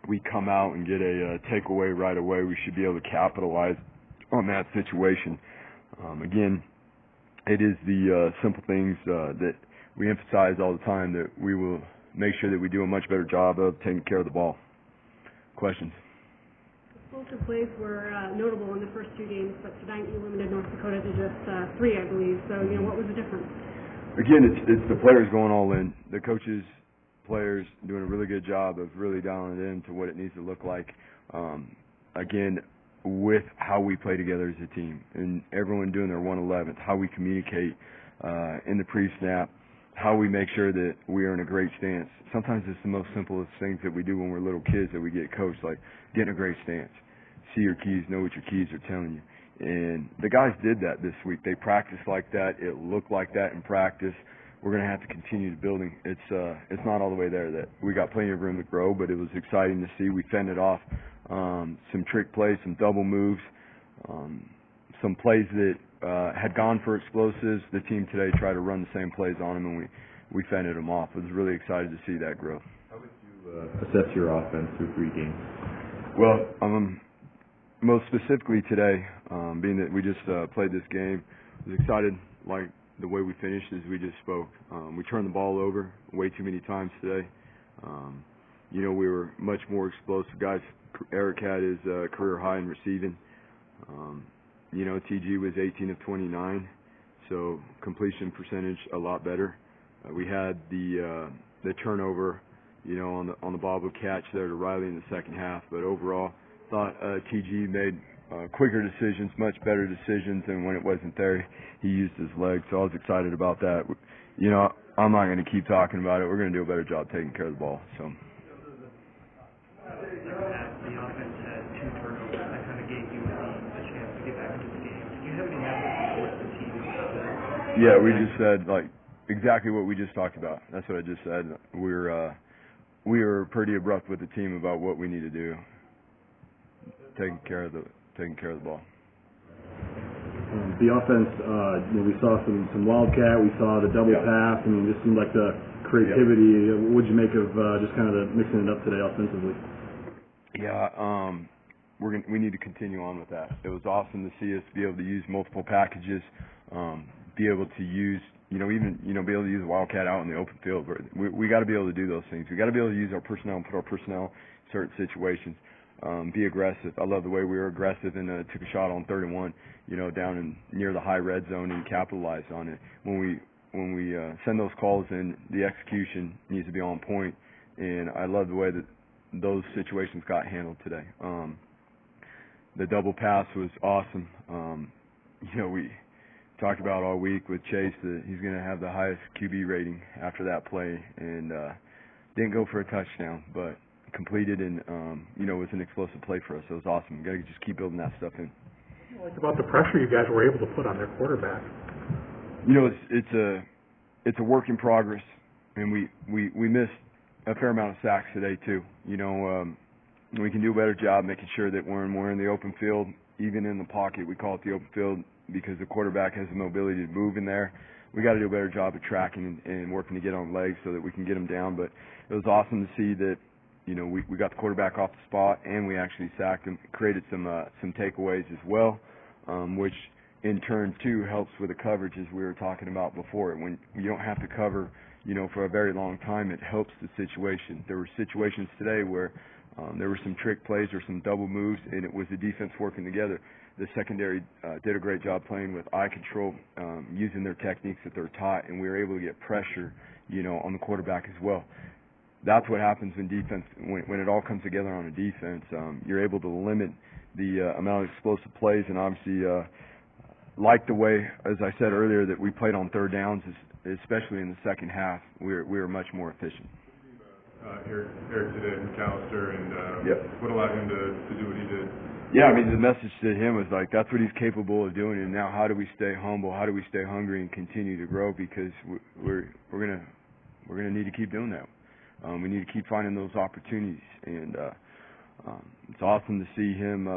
we come out and get a takeaway right away, we should be able to capitalize on that situation. Again, it is the simple things that we emphasize all the time that we will make sure that we do a much better job of taking care of the ball. Questions? Explosive plays were notable in the first two games, but tonight you limited North Dakota to just 3, I believe. So, what was the difference? Again, it's the players going all in. The coaches, players doing a really good job of really dialing it in to what it needs to look like. Again, with how we play together as a team and everyone doing their 111th, how we communicate in the pre-snap, how we make sure that we are in a great stance. Sometimes it's the most simplest things that we do when we're little kids that we get coached, like get in a great stance. See your keys, know what your keys are telling you. And the guys did that this week. They practiced like that. It looked like that in practice. We're going to have to continue building. It's not all the way there. That we got plenty of room to grow, but it was exciting to see. We fended off some trick plays, some double moves, some plays that had gone for explosives. The team today tried to run the same plays on them, and we fended them off. I was really excited to see that growth. How would you assess your offense through 3 games? Well, most specifically today, being that we just played this game, I was excited like the way we finished as we just spoke. We turned the ball over way too many times today. We were much more explosive. Guys, Eric had his career high in receiving. TG was 18 of 29, so completion percentage a lot better. We had the turnover, on the bobble catch there to Riley in the second half, but overall, thought TG made quicker decisions, much better decisions, and when it wasn't there, he used his legs. So I was excited about that. I'm not going to keep talking about it. We're going to do a better job taking care of the ball. So. The offense had 2 turnovers. That kind of gave you a chance to get back into the game. Did you have any efforts towards the team about that? Yeah, we just said exactly what we just talked about. That's what I just said. We were pretty abrupt with the team about what we need to do, taking care of the ball. The offense, we saw some wildcat. We saw the double pass. I mean, just seemed like the creativity. What'd you make of just kind of the mixing it up today offensively? Yeah, we need to continue on with that. It was awesome to see us be able to use multiple packages, be able to use, be able to use a wildcat out in the open field. We got to be able to do those things. We got to be able to use our personnel and put our personnel in certain situations. Be aggressive. I love the way we were aggressive and took a shot on 3rd and 1, down near the high red zone and capitalized on it. When we send those calls in, the execution needs to be on point, and I love the way that those situations got handled today. The double pass was awesome. We talked about all week with Chase that he's going to have the highest QB rating after that play, and didn't go for a touchdown, but completed and was an explosive play for us. So it was awesome. We got to just keep building that stuff in. What do you like about the pressure you guys were able to put on their quarterback? It's a work in progress, and we missed a fair amount of sacks today too. We can do a better job making sure that when we're in the open field, even in the pocket, we call it the open field because the quarterback has the mobility to move in there. We got to do a better job of tracking and working to get on legs so that we can get them down. But it was awesome to see that we got the quarterback off the spot and we actually sacked him, created some takeaways as well, which in turn too helps with the coverage as we were talking about before. When you don't have to cover, for a very long time, it helps the situation. There were situations today where there were some trick plays or some double moves, and it was the defense working together. The secondary did a great job playing with eye control, using their techniques that they're taught, and we were able to get pressure, on the quarterback as well. That's what happens when defense, when it all comes together on a defense. You're able to limit the amount of explosive plays, and obviously, like the way, as I said earlier, that we played on 3rd downs, especially in the second half, we were much more efficient. Eric today at McAllister, and what allowed him to do what he did? Yeah, I mean, the message to him was that's what he's capable of doing, and now how do we stay humble? How do we stay hungry and continue to grow? Because we're gonna need to keep doing that. We need to keep finding those opportunities, and it's awesome to see him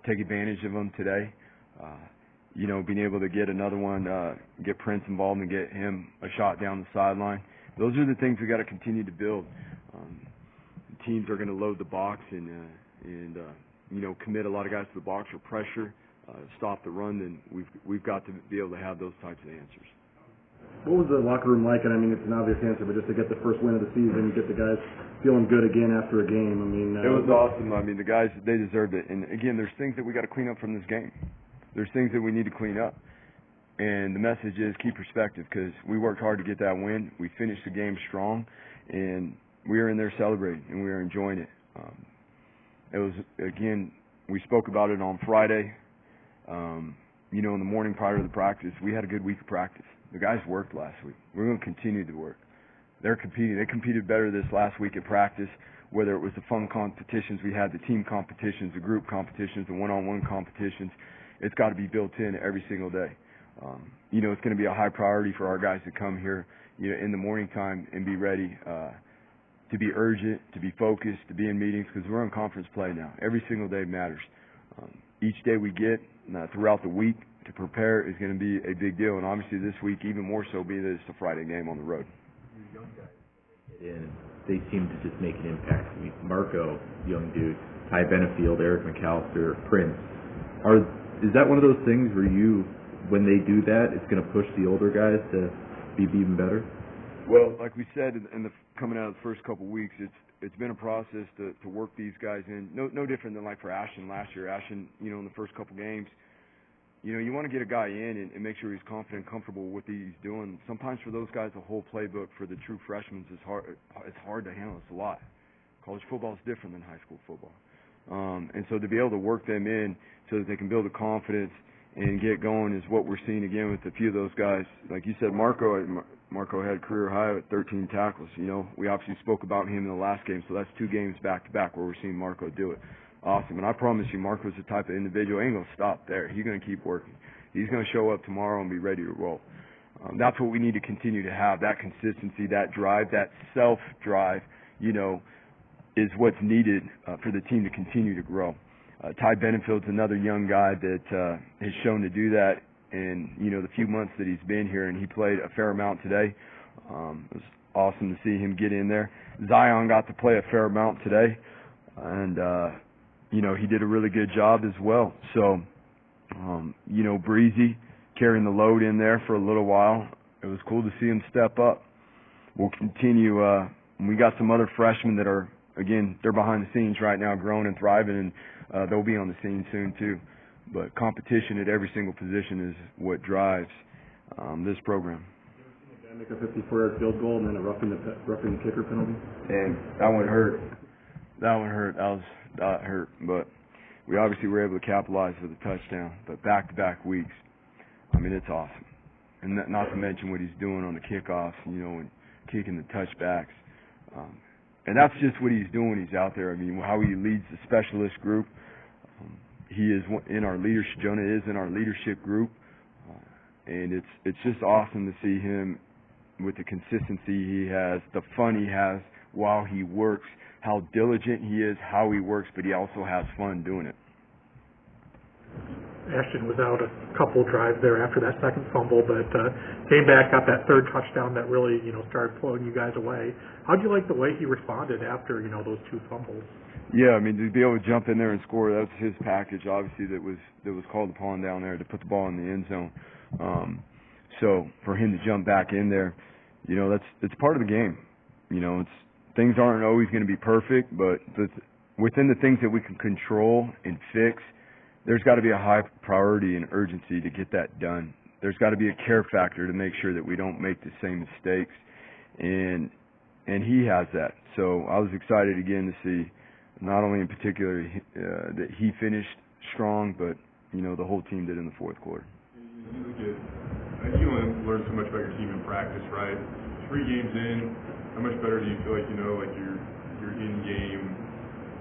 take advantage of them today. Being able to get another one, get Prince involved and get him a shot down the sideline. Those are the things we got to continue to build. teams are going to load the box and commit a lot of guys to the box or pressure, stop the run, then we've got to be able to have those types of answers. What was the locker room like? And I mean, it's an obvious answer, but just to get the first win of the season, get the guys feeling good again after a game. I mean, it was awesome. I mean, the guys, they deserved it. And again, there's things that we got to clean up from this game. There's things that we need to clean up. And the message is keep perspective, because we worked hard to get that win. We finished the game strong, and we were in there celebrating, and we were enjoying it. It was, again, we spoke about it on Friday. In the morning prior to the practice, we had a good week of practice. The guys worked last week. We're going to continue to work. They're competing. They competed better this last week at practice, whether it was the fun competitions we had, the team competitions, the group competitions, the one-on-one competitions. It's got to be built in every single day. It's going to be a high priority for our guys to come here, in the morning time and be ready to be urgent, to be focused, to be in meetings, because we're in conference play now. Every single day matters. Each day we get throughout the week to prepare is going to be a big deal, and obviously this week even more so, being that it's a Friday game on the road. Your young guys get in, they seem to just make an impact. I mean, Marco, young dude, Ty Benefield, Eric McAllister, Prince. Is that one of those things where when they do that, it's going to push the older guys to be even better? Well, like we said, coming out of the first couple of weeks, it's been a process to work these guys in. No different than like for Ashton last year. Ashton, in the first couple games, you want to get a guy in and make sure he's confident and comfortable with what he's doing. Sometimes for those guys, the whole playbook for the true freshmen is hard. It's hard to handle. It's a lot. College football is different than high school football. And so to be able to work them in so that they can build the confidence and get going is what we're seeing again with a few of those guys. Like you said, Marco had a career high at 13 tackles. We obviously spoke about him in the last game, so that's 2 games back-to-back where we're seeing Marco do it. Awesome. And I promise you, Marco's the type of individual, ain't going to stop there. He's going to keep working. He's going to show up tomorrow and be ready to roll. That's what we need to continue to have, that consistency, that drive, that self-drive, is what's needed for the team to continue to grow. Ty Benefield's another young guy that has shown to do that in, the few months that he's been here, and he played a fair amount today. It was awesome to see him get in there. Zion got to play a fair amount today, and, he did a really good job as well. So, Breezy carrying the load in there for a little while. It was cool to see him step up. We'll continue. We got some other freshmen that are, again, they're behind the scenes right now, growing and thriving, and they'll be on the scene soon too. But competition at every single position is what drives this program. Make a 54-yard field goal and then a roughing the kicker penalty. And that one hurt. That hurt. But we obviously were able to capitalize with a touchdown. But back-to-back weeks, it's awesome. And not to mention what he's doing on the kickoffs, and kicking the touchbacks. And that's just what he's doing. He's out there. How he leads the specialist group. He is in our leadership. Jonah is in our leadership group. And it's just awesome to see him with the consistency he has, the fun he has while he works, how diligent he is, how he works, but he also has fun doing it. Ashton was out a couple drives there after that second fumble, but came back, got that third touchdown that really, started pulling you guys away. How'd you like the way he responded after, those 2 fumbles? Yeah, to be able to jump in there and score, that was his package, obviously, that was called upon down there to put the ball in the end zone. So for him to jump back in there, it's part of the game. Things aren't always going to be perfect, but within the things that we can control and fix, there's got to be a high priority and urgency to get that done. There's got to be a care factor to make sure that we don't make the same mistakes, and he has that. So I was excited again to see not only in particular that he finished strong, but the whole team did in the fourth quarter. You only learn so much about your team in practice, right? 3 games in, how much better do you feel like your in-game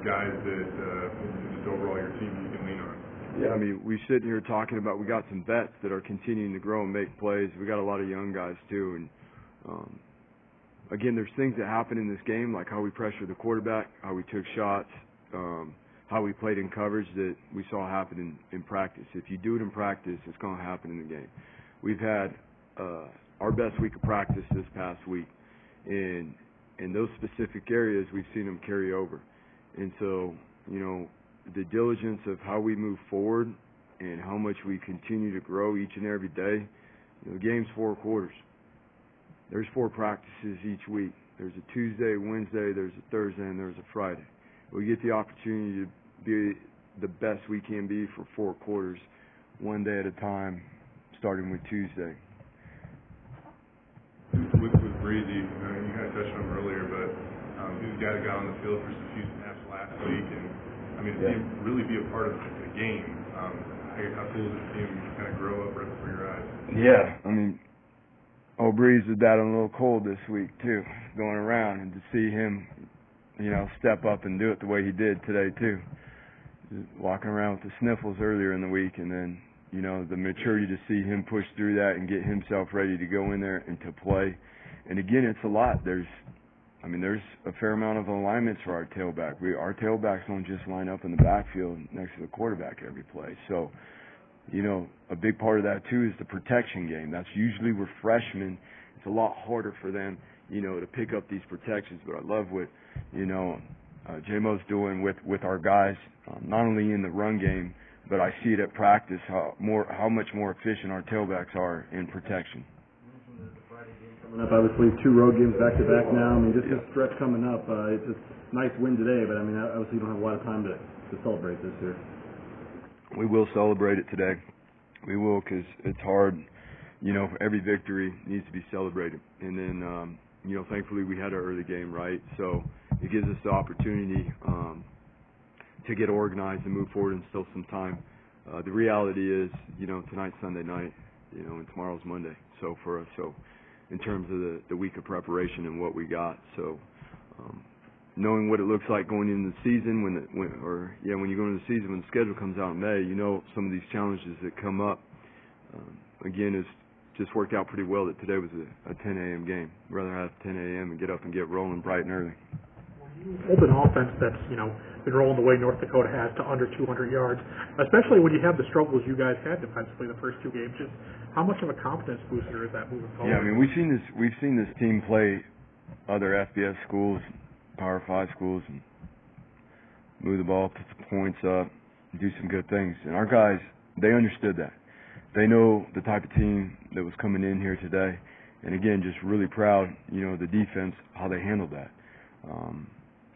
guys that and just overall your team you can lean on? Yeah, we're sitting here talking about we got some vets that are continuing to grow and make plays. We got a lot of young guys too, and again, there's things that happen in this game, like how we pressured the quarterback, how we took shots, how we played in coverage that we saw happen in practice. If you do it in practice, it's going to happen in the game. We've had our best week of practice this past week, and in those specific areas, we've seen them carry over. And so, the diligence of how we move forward and how much we continue to grow each and every day. The game's 4 quarters. There's 4 practices each week. There's a Tuesday, Wednesday, there's a Thursday, and there's a Friday. We get the opportunity to be the best we can be for 4 quarters, one day at a time, starting with Tuesday. With Breezy, you kind of touched on him earlier, but he was a guy that got on the field for some few snaps last week, and really be a part of the game. How cool is it to see him kind of grow up right before your eyes? Yeah, Breeze was battling a little cold this week too, going around, and to see him, step up and do it the way he did today too. Just walking around with the sniffles earlier in the week, and then the maturity to see him push through that and get himself ready to go in there and to play. And again, it's a lot. There's a fair amount of alignments for our tailback. Our tailbacks don't just line up in the backfield next to the quarterback every play. So, a big part of that too is the protection game. That's usually where freshmen, it's a lot harder for them, to pick up these protections. But I love what, J-Mo's doing with our guys, not only in the run game, but I see it at practice, how much more efficient our tailbacks are in protection. Coming up, obviously 2 road games back to back now. Just this stretch coming up, it's a nice win today, but obviously you don't have a lot of time to celebrate this here. We will celebrate it today. We will, because it's hard. Every victory needs to be celebrated. And then, thankfully we had our early game, right? So it gives us the opportunity to get organized and move forward in still some time. The reality is, tonight's Sunday night, and tomorrow's Monday. So for us, in terms of the week of preparation and what we got. So knowing what it looks like going into the season, when you go into the season, when the schedule comes out in May, some of these challenges that come up. Again, it's just worked out pretty well that today was a 10 a.m. game. I'd rather have 10 a.m. and get up and get rolling bright and early. Hold an offense that's, been rolling the way North Dakota has to under 200 yards, especially when you have the struggles you guys had defensively the first 2 games. Just how much of a confidence booster is that moving forward? Yeah, we've seen this team play other FBS schools, Power 5 schools, and move the ball, put some points up, and do some good things. And our guys, they understood that. They know the type of team that was coming in here today. And again, just really proud, the defense, how they handled that.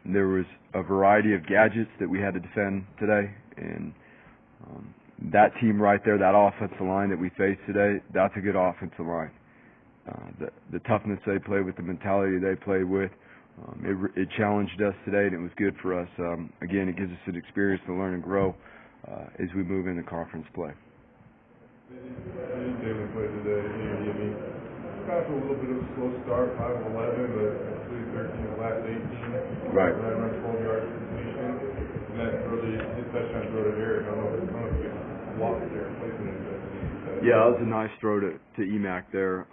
There was a variety of gadgets that we had to defend today, and that team right there, that offensive line that we faced today, that's a good offensive line. The toughness they play with, the mentality they play with, it challenged us today, and it was good for us. Again, it gives us an experience to learn and grow as we move into conference play. David played today. Got off a little bit of a slow start, 5 of 11, but actually 13 of the last 18. Right. Around 12 yards completion. And that really, his touchdown throw to Eric, I don't know if it's coming up with a lot there, placing it. Yeah, that was a nice throw to EMAC there.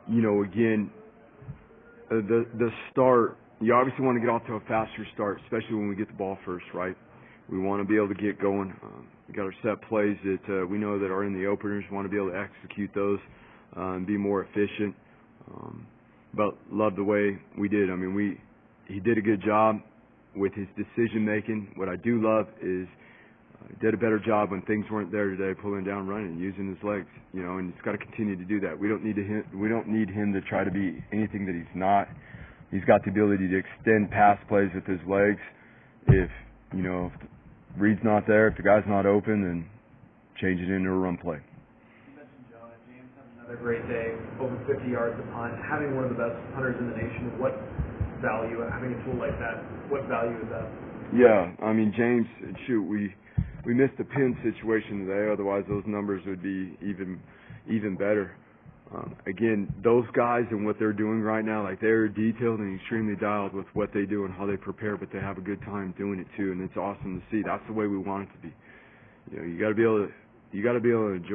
Again, the start, you obviously want to get off to a faster start, especially when we get the ball first, right? We want to be able to get going. We got our set plays that we know that are in the openers. We want to be able to execute those. And be more efficient, but love the way we did. He did a good job with his decision making. What I do love is he did a better job when things weren't there today, pulling down, running, using his legs. And he's got to continue to do that. We don't need him to try to be anything that he's not. He's got the ability to extend pass plays with his legs. If Reed's not there, if the guy's not open, then change it into a run play. A great day, over 50 yards a punt, having one of the best punters in the nation. What value, having a tool like that, what value is that? Yeah, James, we missed the pin situation today, otherwise those numbers would be even better. Again, those guys and what they're doing right now, they're detailed and extremely dialed with what they do and how they prepare, but they have a good time doing it too, and it's awesome to see. That's the way we want it to be. You got to be able to enjoy